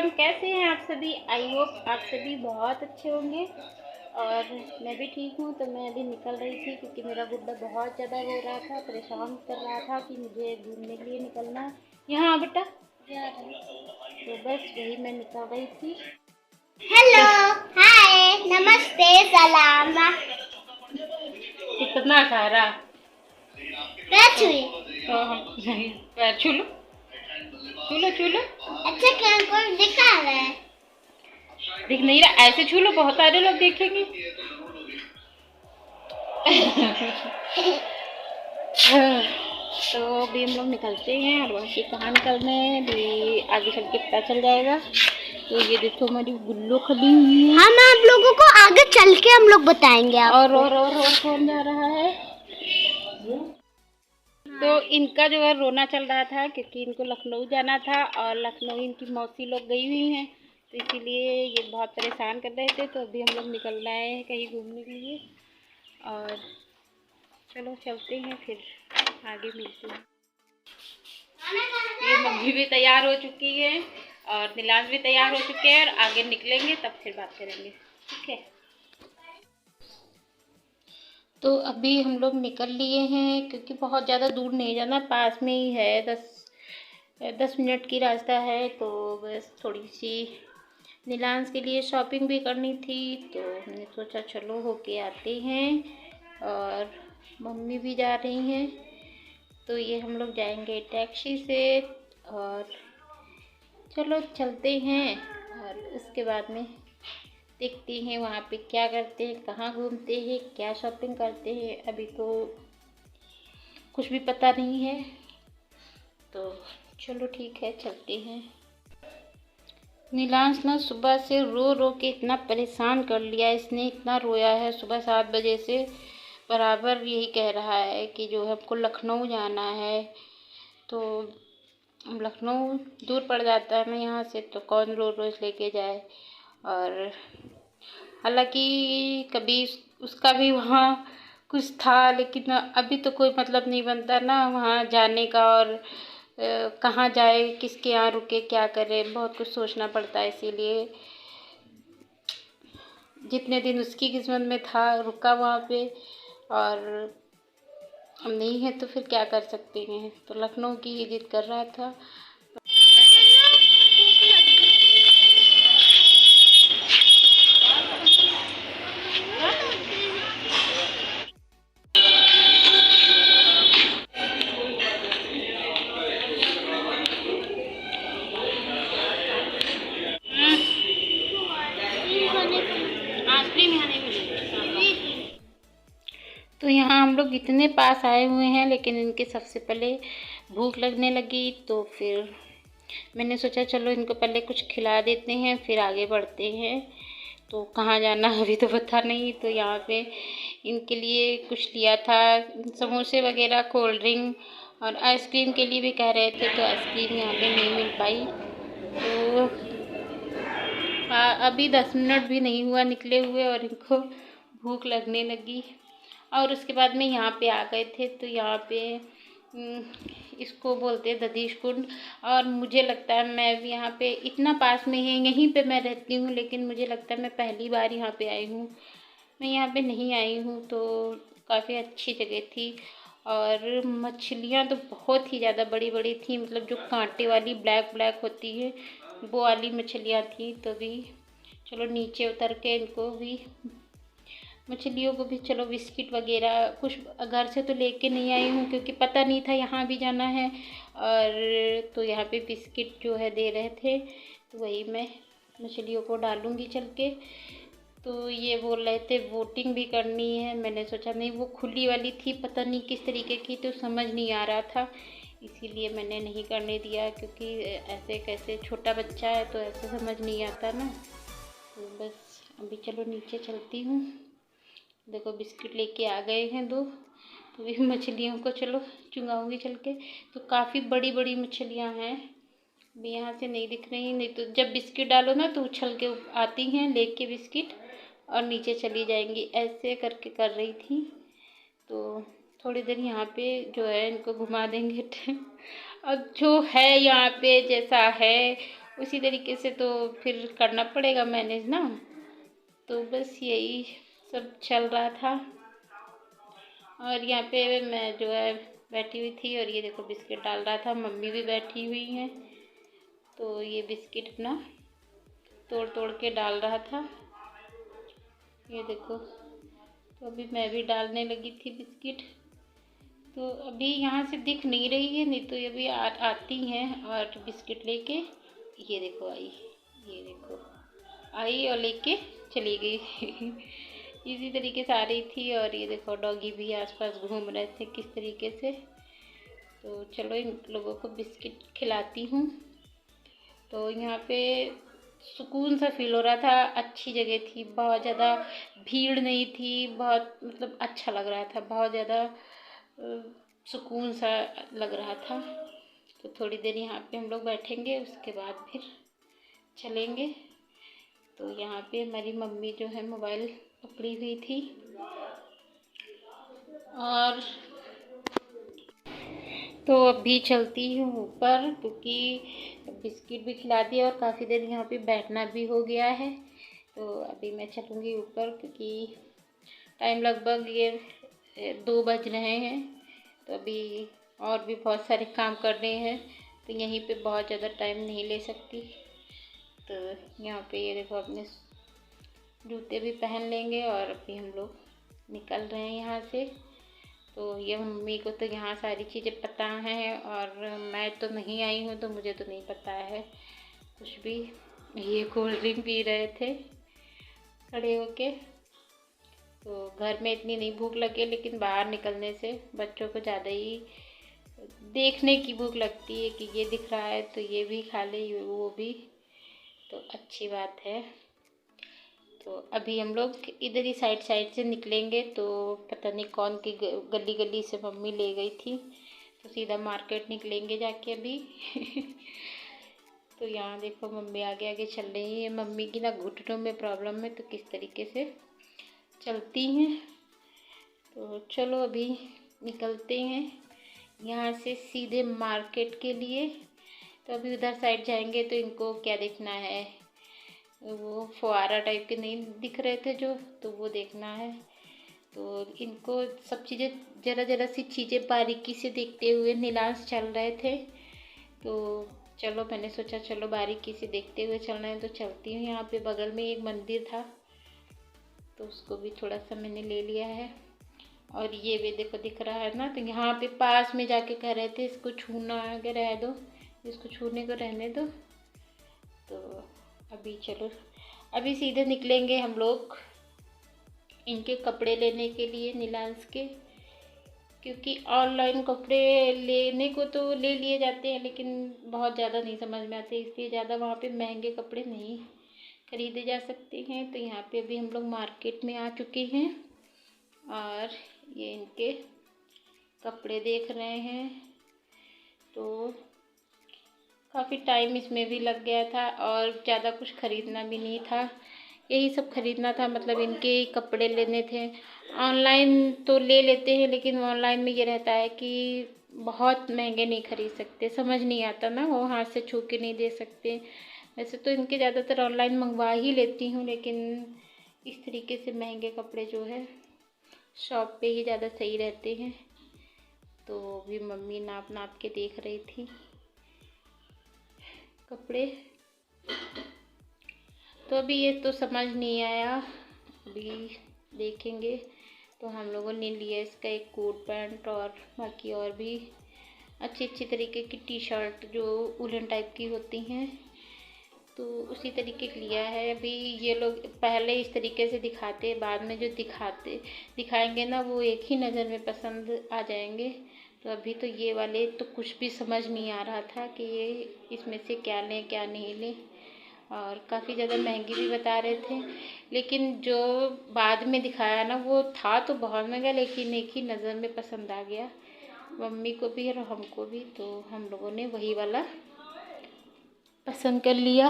Everyone, कैसे हैं आप सभी। आई होप आप सभी बहुत अच्छे होंगे और मैं भी ठीक हूँ। तो मैं अभी निकल रही थी क्योंकि मेरा गुड्डा बहुत ज़्यादा रो रहा था, परेशान कर रहा था कि मुझे घूमने के लिए निकलना है। यहाँ बेटा, तो बस वही मैं निकल रही थी। हेलो, हाय, नमस्ते, सलाम। कितना सारा पैर छुए। पैर छू लो, छू लो, छू लो। अच्छा, क्या कोई दिखा रहा है? दिख नहीं रहा, ऐसे छू लो, बहुत सारे लोग देखेंगे। तो अभी हम लोग निकलते हैं और बाकी कहाँ निकलना है अभी आगे चल के पता चल जाएगा। तो ये देखो हमारी गुल्लो खड़ी हुई है। हम आप लोगों को आगे चल के हम लोग बताएंगे आपको। और कौन जा रहा है। तो इनका जो है रोना चल रहा था क्योंकि इनको लखनऊ जाना था और लखनऊ इनकी मौसी लोग गई हुई हैं, तो इसीलिए ये बहुत परेशान कर रहे थे। तो अभी हम लोग निकल रहे हैं कहीं घूमने के लिए और चलो चलते हैं, फिर आगे मिलते हैं। ये मम्मी भी तैयार हो चुकी है और नीलांश भी तैयार हो चुके हैं और आगे निकलेंगे तब फिर बात करेंगे, ठीक है। तो अभी हम लोग निकल लिए हैं क्योंकि बहुत ज़्यादा दूर नहीं जाना, पास में ही है, 10 मिनट की रास्ता है। तो बस थोड़ी सी नीलांश के लिए शॉपिंग भी करनी थी, तो हमने सोचा चलो होके आते हैं। और मम्मी भी जा रही हैं, तो ये हम लोग जाएंगे टैक्सी से और चलो चलते हैं। और उसके बाद में देखते हैं वहाँ पे क्या करते हैं, कहाँ घूमते हैं, क्या शॉपिंग करते हैं। अभी तो कुछ भी पता नहीं है, तो चलो ठीक है चलते हैं। नीलांश ना सुबह से रो रो के इतना परेशान कर लिया, इसने इतना रोया है सुबह 7 बजे से, बराबर यही कह रहा है कि जो है हमको लखनऊ जाना है। तो लखनऊ दूर पड़ जाता है ना यहाँ से, तो कौन रोज़ रोज़ लेके जाए। और हालांकि कभी उसका भी वहाँ कुछ था, लेकिन अभी तो कोई मतलब नहीं बनता ना वहाँ जाने का, और कहाँ जाए, किसके यहाँ रुके, क्या करे, बहुत कुछ सोचना पड़ता है। इसीलिए जितने दिन उसकी किस्मत में था रुका वहाँ पे, और अब नहीं है तो फिर क्या कर सकते हैं। तो लखनऊ की ही जिद कर रहा था। तो यहाँ हम लोग इतने पास आए हुए हैं, लेकिन इनके सबसे पहले भूख लगने लगी, तो फिर मैंने सोचा चलो इनको पहले कुछ खिला देते हैं फिर आगे बढ़ते हैं। तो कहाँ जाना अभी तो पता नहीं। तो यहाँ पे इनके लिए कुछ लिया था, समोसे वगैरह, कोल्ड ड्रिंक, और आइसक्रीम के लिए भी कह रहे थे, तो आइसक्रीम यहाँ पे नहीं मिल पाई। तो अभी 10 मिनट भी नहीं हुआ निकले हुए और इनको भूख लगने लगी। और उसके बाद में यहाँ पे आ गए थे, तो यहाँ पे इसको बोलते हैं दधीच कुंड। और मुझे लगता है मैं भी यहाँ पे इतना पास में है, यहीं पे मैं रहती हूँ, लेकिन मुझे लगता है मैं पहली बार यहाँ पे आई हूँ, मैं यहाँ पे नहीं आई हूँ। तो काफ़ी अच्छी जगह थी और मछलियाँ तो बहुत ही ज़्यादा बड़ी बड़ी थी, मतलब जो कांटे वाली ब्लैक ब्लैक होती है वो वाली मछलियाँ थी। तो भी चलो नीचे उतर के इनको भी, मछलियों को भी चलो बिस्किट वगैरह कुछ घर से तो लेके नहीं आई हूँ क्योंकि पता नहीं था यहाँ भी जाना है। और तो यहाँ पे बिस्किट जो है दे रहे थे, तो वही मैं मछलियों को डालूँगी चल के। तो ये बोल रहे थे वोटिंग भी करनी है, मैंने सोचा नहीं, वो खुली वाली थी, पता नहीं किस तरीके की, तो समझ नहीं आ रहा था, इसीलिए मैंने नहीं करने दिया। क्योंकि ऐसे कैसे, छोटा बच्चा है तो ऐसे समझ नहीं आता ना। तो बस अभी चलो नीचे चलती हूँ। देखो बिस्किट लेके आ गए हैं 2, तो भी मछलियों को चलो चुंगाऊँगी चल के। तो काफ़ी बड़ी बड़ी मछलियाँ हैं, अभी यहाँ से नहीं दिख रही, नहीं तो जब बिस्किट डालो ना तो उछल के आती हैं लेके बिस्किट और नीचे चली जाएंगी, ऐसे करके कर रही थी। तो थोड़ी देर यहाँ पे जो है इनको घुमा देंगे। अब जो है यहाँ पे जैसा है उसी तरीके से तो फिर करना पड़ेगा मैनेज ना। तो बस यही सब चल रहा था। और यहाँ पे मैं जो है बैठी हुई थी और ये देखो बिस्किट डाल रहा था, मम्मी भी बैठी हुई हैं। तो ये बिस्किट अपना तोड़ तोड़ के डाल रहा था, ये देखो। तो अभी मैं भी डालने लगी थी बिस्किट। तो अभी यहाँ से दिख नहीं रही है, नहीं तो ये भी आती हैं और बिस्किट लेके, ये देखो आई, ये देखो आई और लेके चली गई। इसी तरीके से आ रही थी। और ये देखो डॉगी भी आसपास घूम रहे थे किस तरीके से। तो चलो इन लोगों को बिस्किट खिलाती हूँ। तो यहाँ पे सुकून सा फील हो रहा था, अच्छी जगह थी, बहुत ज़्यादा भीड़ नहीं थी, बहुत मतलब अच्छा लग रहा था, बहुत ज़्यादा सुकून सा लग रहा था। तो थोड़ी देर यहाँ पे हम लोग बैठेंगे, उसके बाद फिर चलेंगे। तो यहाँ पे हमारी मम्मी जो है मोबाइल पकड़ी हुई थी और तो अभी चलती हूँ ऊपर, क्योंकि बिस्किट भी खिला दिया और काफ़ी देर यहाँ पे बैठना भी हो गया है। तो अभी मैं चलूँगी ऊपर, क्योंकि टाइम लगभग ये 2 बज रहे हैं। तो अभी और भी बहुत सारे काम करने हैं, तो यहीं पे बहुत ज़्यादा टाइम नहीं ले सकती। तो यहाँ पे ये देखो अपने जूते भी पहन लेंगे और अभी हम लोग निकल रहे हैं यहाँ से। तो ये मम्मी को तो यहाँ सारी चीज़ें पता हैं और मैं तो नहीं आई हूँ, तो मुझे तो नहीं पता है कुछ भी। ये कोल्ड ड्रिंक पी रहे थे खड़े होके। तो घर में इतनी नहीं भूख लगी, लेकिन बाहर निकलने से बच्चों को ज़्यादा ही देखने की भूख लगती है कि ये दिख रहा है तो ये भी खा ले, वो भी। तो अच्छी बात है। तो अभी हम लोग इधर ही साइड से निकलेंगे। तो पता नहीं कौन की गली गली से मम्मी ले गई थी, तो सीधा मार्केट निकलेंगे जाके अभी। तो यहाँ देखो मम्मी आगे आगे चल रही है। मम्मी की ना घुटनों में प्रॉब्लम है, तो किस तरीके से चलती हैं। तो चलो अभी निकलते हैं यहाँ से सीधे मार्केट के लिए। तो अभी उधर साइड जाएंगे तो इनको क्या देखना है, वो फुहारा टाइप के नहीं दिख रहे थे जो, तो वो देखना है। तो इनको सब चीज़ें ज़रा ज़रा सी चीज़ें बारीकी से देखते हुए नीलांश चल रहे थे। तो चलो मैंने सोचा चलो बारीकी से देखते हुए चलना है, तो चलती हूँ। यहाँ पे बगल में एक मंदिर था, तो उसको भी थोड़ा सा मैंने ले लिया है। और ये भी देखो दिख रहा है ना, तो यहाँ पे पास में जाके कह रहे थे इसको छूना आगे रह दो, इसको छूने को रहने दो। तो अभी चलो अभी सीधे निकलेंगे हम लोग इनके कपड़े लेने के लिए, नीलांश के। क्योंकि ऑनलाइन कपड़े लेने को तो ले लिए जाते हैं, लेकिन बहुत ज़्यादा नहीं समझ में आते, इसलिए ज़्यादा वहाँ पे महंगे कपड़े नहीं खरीदे जा सकते हैं। तो यहाँ पे अभी हम लोग मार्केट में आ चुके हैं और ये इनके कपड़े देख रहे हैं। तो काफ़ी टाइम इसमें भी लग गया था और ज़्यादा कुछ ख़रीदना भी नहीं था, यही सब ख़रीदना था, मतलब इनके कपड़े लेने थे। ऑनलाइन तो ले लेते हैं, लेकिन ऑनलाइन में ये रहता है कि बहुत महंगे नहीं ख़रीद सकते, समझ नहीं आता ना, वो हाथ से छू के नहीं दे सकते। वैसे तो इनके ज़्यादातर ऑनलाइन मंगवा ही लेती हूँ, लेकिन इस तरीके से महंगे कपड़े जो है शॉप पे ही ज़्यादा सही रहते हैं। तो भी मम्मी नाप नाप के देख रही थी कपड़े। तो अभी ये तो समझ नहीं आया, अभी देखेंगे। तो हम लोगों ने लिया इसका एक कोट पैंट और बाकी और भी अच्छी अच्छी तरीके की टी शर्ट जो उलन टाइप की होती हैं, तो उसी तरीके का लिया है। अभी ये लोग पहले इस तरीके से दिखाते, बाद में जो दिखाएंगे ना, वो एक ही नज़र में पसंद आ जाएंगे। तो अभी तो ये वाले तो कुछ भी समझ नहीं आ रहा था कि ये इसमें से क्या लें क्या नहीं लें, और काफ़ी ज़्यादा महंगी भी बता रहे थे। लेकिन जो बाद में दिखाया ना, वो था तो बहुत महंगा, लेकिन एक ही नज़र में पसंद आ गया मम्मी को भी और हमको भी। तो हम लोगों ने वही वाला पसंद कर लिया।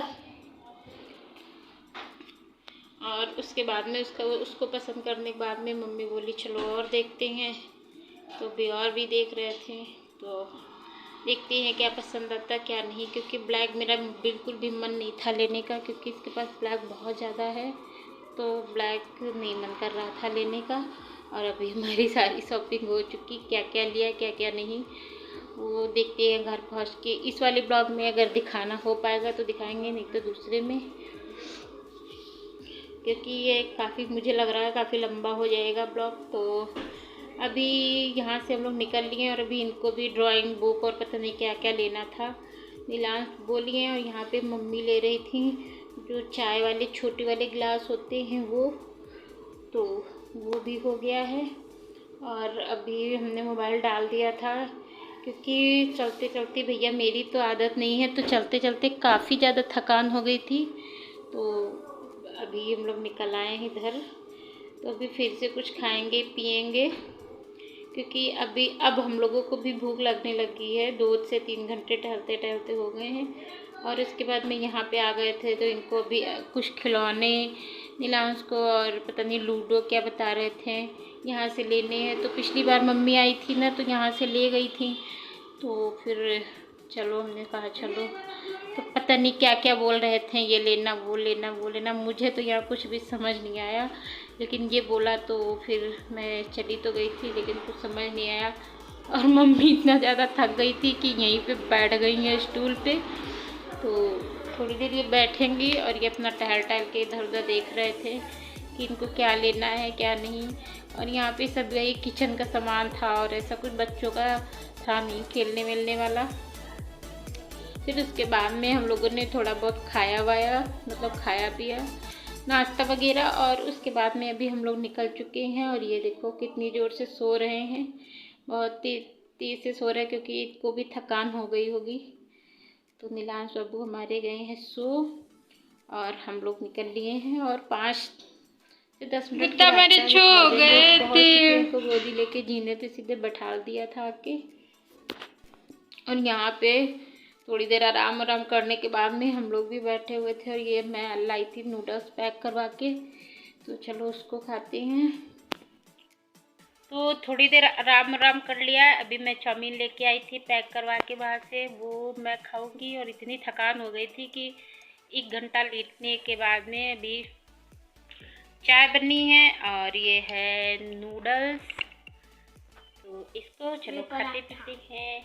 और उसके बाद में उसको पसंद करने के बाद में मम्मी बोली चलो और देखते हैं। तो भी और भी देख रहे थे, तो देखते हैं क्या पसंद आता क्या नहीं, क्योंकि ब्लैक मेरा बिल्कुल भी मन नहीं था लेने का, क्योंकि इसके पास ब्लैक बहुत ज़्यादा है, तो ब्लैक नहीं मन कर रहा था लेने का। और अभी हमारी सारी शॉपिंग हो चुकी, क्या क्या लिया क्या क्या नहीं वो देखते हैं घर पहुँच के। इस वाले ब्लॉग में अगर दिखाना हो पाएगा तो दिखाएंगे, नहीं तो दूसरे में, क्योंकि ये काफ़ी मुझे लग रहा है काफ़ी लंबा हो जाएगा ब्लॉग। तो अभी यहाँ से हम लोग निकल लिए और अभी इनको भी ड्राइंग बुक और पता नहीं क्या क्या लेना था नीलांश बोली है। और यहाँ पे मम्मी ले रही थी जो चाय वाले छोटे वाले गिलास होते हैं वो, तो वो भी हो गया है। और अभी हमने मोबाइल डाल दिया था, क्योंकि चलते चलते भैया मेरी तो आदत नहीं है, तो चलते चलते काफ़ी ज़्यादा थकान हो गई थी। तो अभी हम लोग निकल आए हैं इधर, तो अभी फिर से कुछ खाएंगे पिएंगे, क्योंकि अब हम लोगों को भी भूख लगने लगी है। 2 से 3 घंटे टहलते टहलते हो गए हैं। और इसके बाद में यहाँ पे आ गए थे, तो इनको अभी कुछ खिलौने नीलांश को और पता नहीं लूडो क्या बता रहे थे यहाँ से लेने हैं। तो पिछली बार मम्मी आई थी ना, तो यहाँ से ले गई थी, तो फिर चलो हमने कहा चलो, तो पता नहीं क्या क्या बोल रहे थे, ये लेना वो लेना वो लेना। मुझे तो यहाँ कुछ भी समझ नहीं आया, लेकिन ये बोला तो फिर मैं चली तो गई थी, लेकिन कुछ समझ नहीं आया। और मम्मी इतना ज़्यादा थक गई थी कि यहीं पे बैठ गई हैं स्टूल पे। तो थोड़ी देर ये बैठेंगी और ये अपना टहल टहल के इधर उधर देख रहे थे कि इनको क्या लेना है क्या नहीं। और यहाँ पे सब यही किचन का सामान था, और ऐसा कुछ बच्चों का था नहीं खेलने मिलने वाला। फिर उसके बाद में हम लोगों ने थोड़ा बहुत खाया वाया, मतलब खाया पिया नाश्ता वगैरह, और उसके बाद में अभी हम लोग निकल चुके हैं। और ये देखो कितनी ज़ोर से सो रहे हैं, बहुत तेज़ से सो रहे हैं, क्योंकि इनको भी थकान हो गई होगी। तो नीलांश बाबू हमारे गए हैं सो, और हम लोग निकल लिए हैं। और 5 से 10 मिनट मेरे छो गए थे, उनको गोदी लेके जीने पे सीधे बैठा दिया था आके। और यहाँ पे थोड़ी देर आराम करने के बाद में हम लोग भी बैठे हुए थे। और ये मैं लाई थी नूडल्स पैक करवा के, तो चलो उसको खाते हैं। तो थोड़ी देर आराम कर लिया। अभी मैं चाउमीन लेके आई थी पैक करवा के बाहर से, वो मैं खाऊंगी। और इतनी थकान हो गई थी कि 1 घंटा लेटने के बाद में अभी चाय बनी है, और ये है नूडल्स। तो इसको चलो खाते पीते हैं।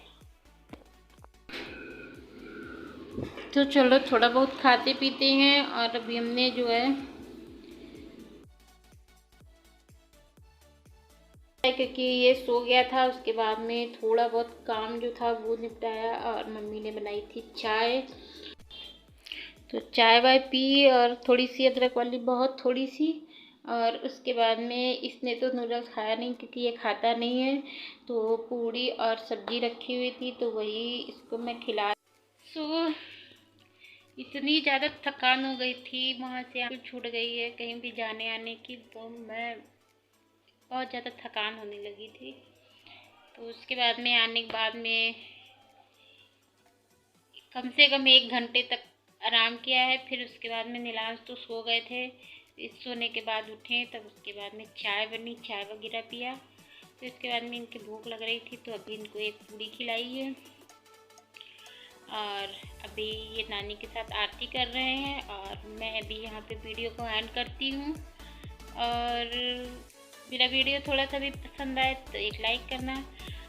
तो चलो थोड़ा बहुत खाते पीते हैं। और अभी हमने जो है, क्योंकि ये सो गया था, उसके बाद में थोड़ा बहुत काम जो था वो निपटाया। और मम्मी ने बनाई थी चाय, तो चाय वाय पी, और थोड़ी सी अदरक वाली, बहुत थोड़ी सी। और उसके बाद में इसने तो नूडल्स खाया नहीं, क्योंकि ये खाता नहीं है। तो पूड़ी और सब्जी रखी हुई थी, तो वही इसको मैं खिला। सो इतनी ज़्यादा थकान हो गई थी, वहाँ से छूट गई है कहीं भी जाने आने की, तो मैं बहुत ज़्यादा थकान होने लगी थी। तो उसके बाद में आने के बाद में कम से कम 1 घंटे तक आराम किया है। फिर उसके बाद में नीलांश तो सो गए थे, इस सोने के बाद उठे, तब उसके बाद में चाय बनी, चाय वगैरह पिया। तो इसके बाद में इनकी भूख लग रही थी, तो अभी इनको एक पूड़ी खिलाई है। और अभी ये नानी के साथ आरती कर रहे हैं, और मैं अभी यहाँ पे वीडियो को एंड करती हूँ। और मेरा वीडियो थोड़ा सा भी पसंद आए तो एक लाइक करना,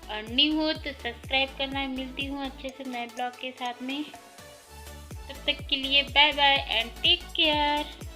और न्यू हो तो सब्सक्राइब करना। मिलती हूँ अच्छे से नए ब्लॉग के साथ में, तब तक के लिए bye bye and take care.